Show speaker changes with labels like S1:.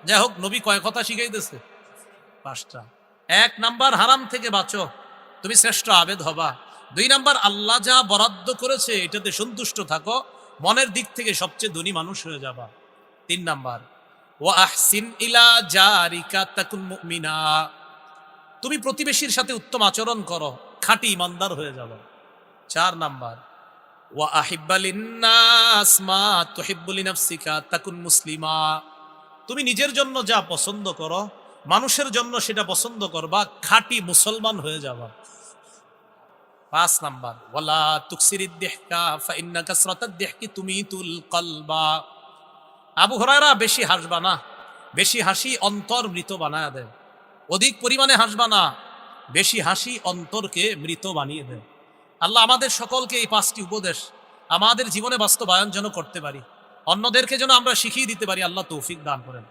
S1: যাই হোক, নবী কয় কথা শিখাইতেছে? 5টা। 1 নাম্বার, হারাম থেকে বাঁচো, তুমি শ্রেষ্ঠ আবেদ হবা। 2 নাম্বার, আল্লাহ যা বরাদ্দ করেছে এটাতে সন্তুষ্ট থাকো, মনের দিক থেকে সবচেয়ে ধনী মানুষ হয়ে যাবা। 3 নাম্বার, ওয়া আহসিন ইলা জারিকা তাকুন মুমিনা, তুমি প্রতিবেশীর সাথে উত্তম আচরণ করো, খাঁটি ইমানদার হয়ে যাবে। 4 নাম্বার, ওয়া আহিব্বা লিন্নাস মা তুহিব্বু লিনাফসিকা তাকুন মুসলিমা, তুমি নিজের জন্য যা পছন্দ করো মানুষের জন্য সেটা পছন্দ করবা, খাঁটি মুসলমান হয়ে যাবা। 5 নাম্বার, ওয়ালা তুকসিরিদ দিহকা ফা ইন্না কাসরাতাদ দিহকি তুমিতুল কলবা, আবু হুরায়রা বেশি হাসবা না, বেশি হাসি অন্তর মৃত বানায় দেয়। অধিক পরিমাণে হাসবা না, বেশি হাসি অন্তরকে মৃত বানিয়ে দেয়। আল্লাহ আমাদের সকলকে এই 5টি উপদেশ আমাদের জীবনে বাস্তবায়ন যেন করতে পারি, অন্যদেরকে যেন আমরা শিখিয়ে দিতে পারি। আল্লাহ তৌফিক দান করেন।